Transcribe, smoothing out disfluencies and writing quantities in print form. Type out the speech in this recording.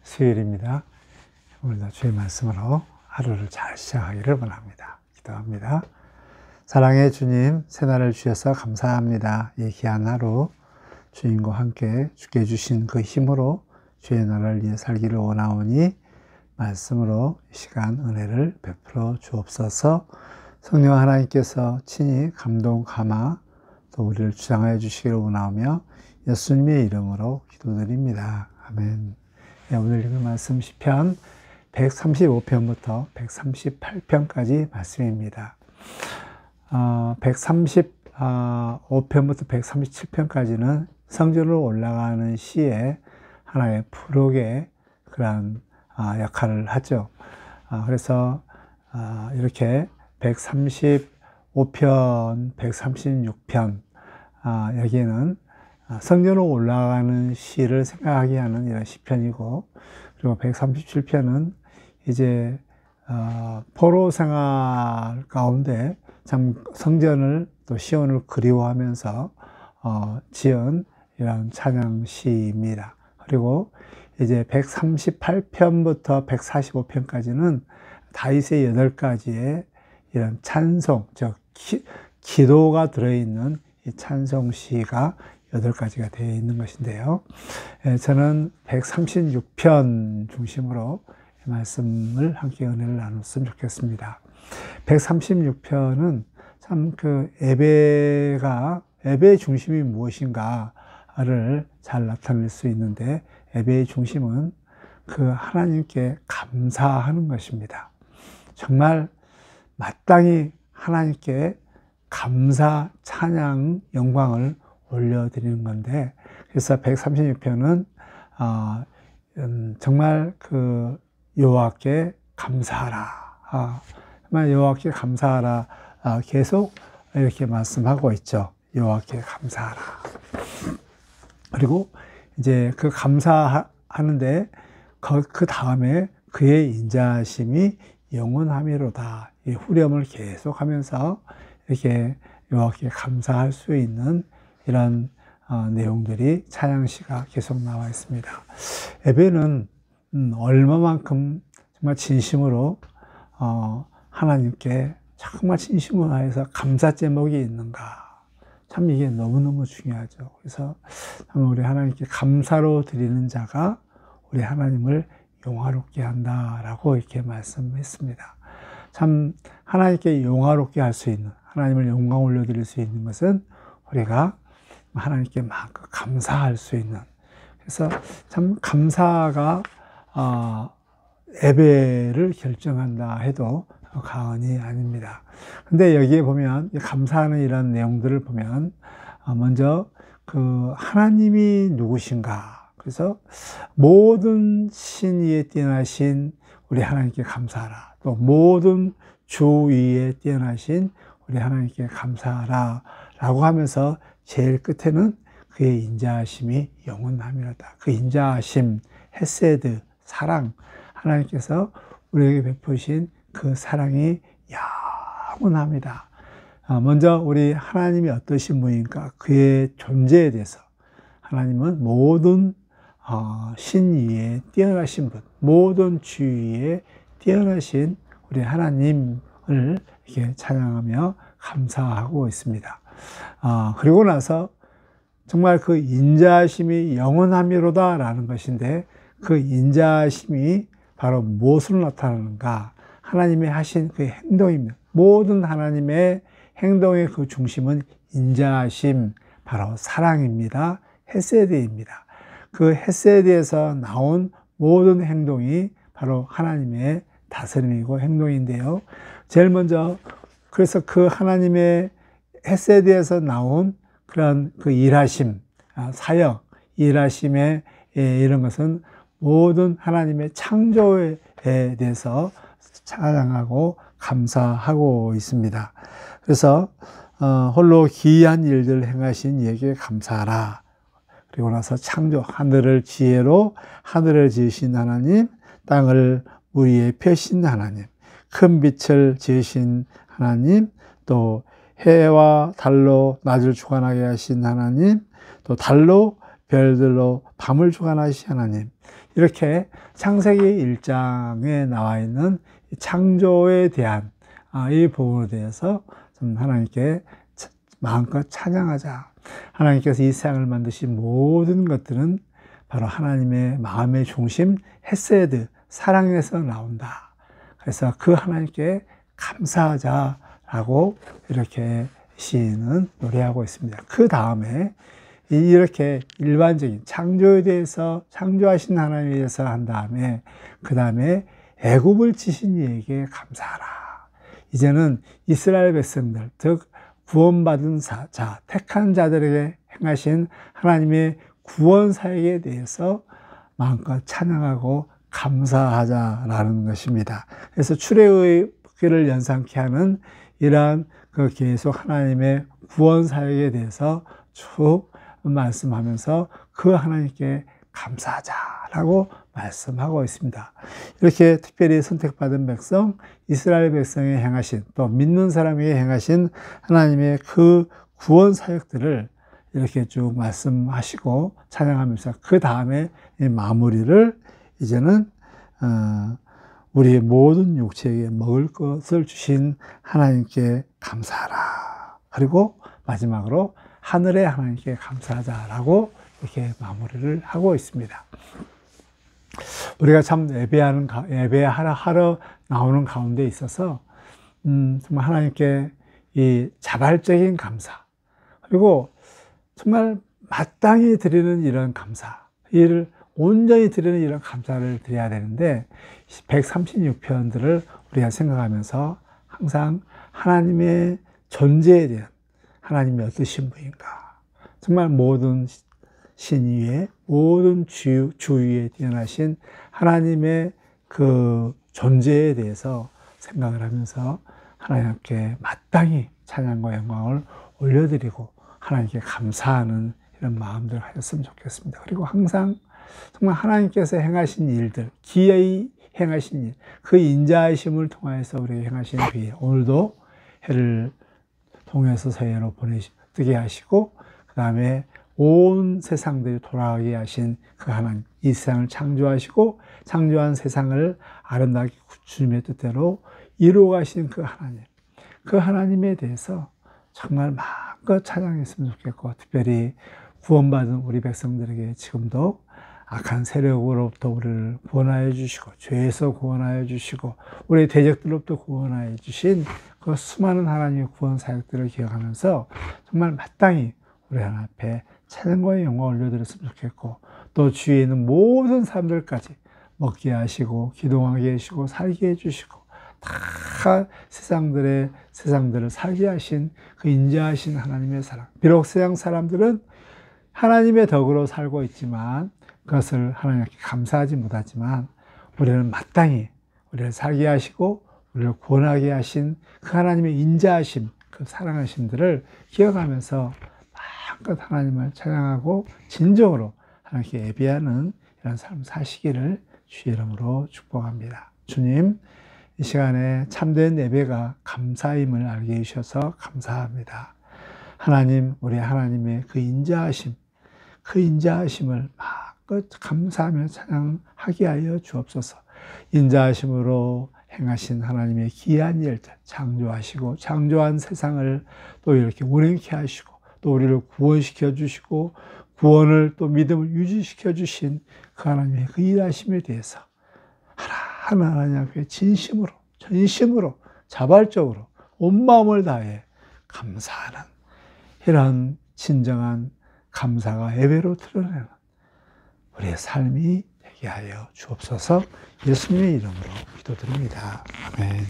수요일입니다. 오늘도 주의 말씀으로 하루를 잘 시작하기를 원합니다. 기도합니다. 사랑의 주님, 새날을 주셔서 감사합니다. 이 귀한 하루 주님과 함께 주께 주신 그 힘으로 주의 나라를 위해 살기를 원하오니 말씀으로 이 시간 은혜를 베풀어 주옵소서. 성령 하나님께서 친히 감동 감화 또 우리를 주장하여 주시기를 원하오며 예수님의 이름으로 기도드립니다. 아멘. 네, 오늘 읽은 말씀 시편 135편부터 138편까지 말씀입니다. 135편부터 137편까지는 성전으로 올라가는 시의 하나의 프록의 그러한 역할을 하죠. 그래서 이렇게 135편, 136편 여기에는 성전으로 올라가는 시를 생각하게 하는 이런 시편이고, 그리고 137편은 이제 포로 생활 가운데 참 성전을 또 시온을 그리워하면서 지은 이런 찬양 시입니다. 그리고 이제 138편부터 145편까지는 다윗의 8가지의 이런 찬송, 즉 기도가 들어있는 이 찬송 시가 8가지가 되어 있는 것인데요. 저는 136편 중심으로 말씀을 함께 은혜를 나눴으면 좋겠습니다. 136편은 참 그 예배의 중심이 무엇인가를 잘 나타낼 수 있는데, 예배의 중심은 그 하나님께 감사하는 것입니다. 정말 마땅히 하나님께 감사, 찬양, 영광을 올려드리는 건데, 그래서 136편은 정말 그 여호와께 감사하라, 정말 여호와께 감사하라, 계속 이렇게 말씀하고 있죠. 여호와께 감사하라. 그리고 이제 그 감사하는데 그 다음에 그의 인자하심이 영원하미로다, 이 후렴을 계속하면서 이렇게 여호와께 감사할 수 있는 이런 내용들이 찬양시가 계속 나와 있습니다. 예배는 얼마만큼 정말 진심으로 하나님께 정말 진심으로 하여서 감사 제목이 있는가, 참 이게 너무너무 중요하죠. 그래서 우리 하나님께 감사로 드리는 자가 우리 하나님을 영화롭게 한다라고 이렇게 말씀했습니다. 참 하나님께 영화롭게 할 수 있는, 하나님을 영광 올려드릴 수 있는 것은 우리가 하나님께 마음껏 감사할 수 있는, 그래서 참 감사가 예배를 결정한다 해도 과언이 아닙니다. 근데 여기에 보면 감사하는 이런 내용들을 보면 먼저 그 하나님이 누구신가, 그래서 모든 신 위에 뛰어나신 우리 하나님께 감사하라, 또 모든 주 위에 뛰어나신 우리 하나님께 감사하라 라고 하면서 제일 끝에는 그의 인자하심이 영원하미로다. 그 인자하심, 헤세드, 사랑, 하나님께서 우리에게 베푸신 그 사랑이 영원합니다. 먼저 우리 하나님이 어떠신 분인가, 그의 존재에 대해서 하나님은 모든 신 위에 뛰어나신 분, 모든 주 위에 뛰어나신 우리 하나님을 이렇게 찬양하며 감사하고 있습니다. 그리고 나서 정말 그 인자하심이 영원하미로다 라는 것인데, 그 인자하심이 바로 무엇으로 나타나는가, 하나님의 하신 그 행동입니다. 모든 하나님의 행동의 그 중심은 인자하심, 바로 사랑입니다. 헤세드입니다. 그 헤세드에서 나온 모든 행동이 바로 하나님의 다스림이고 행동인데요. 제일 먼저 그래서 그 하나님의 헤세드에서 나온 그런 그 일하심, 사역, 일하심의 이런 것은 모든 하나님의 창조에 대해서 찬양하고 감사하고 있습니다. 그래서 홀로 기이한 일들을 행하신 이에게 감사하라. 그리고 나서 창조, 하늘을 지혜로 하늘을 지으신 하나님, 땅을 물 위에 펴신 하나님, 큰 빛을 지으신 하나님, 또 해와 달로 낮을 주관하게 하신 하나님, 또 달로 별들로 밤을 주관하신 하나님, 이렇게 창세기 1장에 나와 있는 창조에 대한 이 부분에 대해서 좀 하나님께 마음껏 찬양하자. 하나님께서 이 세상을 만드신 모든 것들은 바로 하나님의 마음의 중심, 헤세드, 사랑에서 나온다. 그래서 그 하나님께 감사하자라고 이렇게 시인은 노래하고 있습니다. 그 다음에 이렇게 일반적인 창조에 대해서, 창조하신 하나님에 대해서 한 다음에, 그 다음에 애굽을 치신 이에게 감사하라. 이제는 이스라엘 백성들, 즉 구원받은 자, 택한 자들에게 행하신 하나님의 구원 사역에 대해서 마음껏 찬양하고 감사하자라는 것입니다. 그래서 출애굽기를 연상케 하는 이러한 그 계속 하나님의 구원 사역에 대해서 쭉 말씀하면서 그 하나님께 감사하자라고 말씀하고 있습니다. 이렇게 특별히 선택받은 백성, 이스라엘 백성에 행하신, 또 믿는 사람에게 행하신 하나님의 그 구원 사역들을 이렇게 쭉 말씀하시고 찬양하면서 그 다음에 이 마무리를 이제는 우리의 모든 육체에게 먹을 것을 주신 하나님께 감사하라. 그리고 마지막으로 하늘의 하나님께 감사하자라고 이렇게 마무리를 하고 있습니다. 우리가 참 예배하러 나오는 가운데 있어서 정말 하나님께 이 자발적인 감사, 그리고 정말 마땅히 드리는 이런 감사, 이를 온전히 드리는 이런 감사를 드려야 되는데 136편들을 우리가 생각하면서 항상 하나님의 존재에 대한, 하나님이 어떠신 분인가, 정말 모든 신 위에, 모든 주 위에 뛰어나신 하나님의 그 존재에 대해서 생각을 하면서 하나님께 마땅히 찬양과 영광을 올려드리고 하나님께 감사하는 이런 마음들을 하였으면 좋겠습니다. 그리고 항상 정말 하나님께서 행하신 일들, 기어이 행하신 일, 그 인자하심을 통하여서 우리에게 행하신 그 일, 오늘도 해를 동에서 서해로 뜨게 하시고 그 다음에 온 세상들이 돌아가게 하신 그 하나님, 이 세상을 창조하시고 창조한 세상을 아름답게 주님의 뜻대로 이루어 가신 그 하나님, 그 하나님에 대해서 정말 마음껏 찬양했으면 좋겠고, 특별히 구원받은 우리 백성들에게 지금도 악한 세력으로부터 우리를 구원하여 주시고, 죄에서 구원하여 주시고, 우리 대적들로부터 구원하여 주신 그 수많은 하나님의 구원 사역들을 기억하면서 정말 마땅히 우리 하나님 앞에 찬양과 영광을 올려드렸으면 좋겠고, 또 주위에 있는 모든 사람들까지 먹게 하시고, 기도하게 하시고, 살게 해주시고, 다 세상들을 살게 하신 그 인자하신 하나님의 사랑. 비록 세상 사람들은 하나님의 덕으로 살고 있지만 그것을 하나님께 감사하지 못하지만 우리는 마땅히 우리를 살게 하시고 우리를 구원하게 하신 그 하나님의 인자하심, 그 사랑하심들을 기억하면서 마음껏 하나님을 찬양하고 진정으로 하나님께 예배하는 이런 삶 사시기를 주의 이름으로 축복합니다. 주님, 이 시간에 참된 예배가 감사임을 알게 해주셔서 감사합니다. 하나님, 우리 하나님의 그 인자하심, 그 인자하심을 마음껏 감사하며 찬양하게 하여 주옵소서. 인자하심으로 행하신 하나님의 귀한 일들, 창조하시고 창조한 세상을 또 이렇게 운행케 하시고 또 우리를 구원시켜 주시고 구원을 또 믿음을 유지시켜 주신 그 하나님의 그 일하심에 대해서 하나님 앞에 진심으로, 전심으로, 자발적으로 온 마음을 다해 감사하는 이런 진정한 감사가 예배로 드러내는 우리의 삶이 되게 하여 주옵소서. 예수님의 이름으로 기도드립니다. 아멘.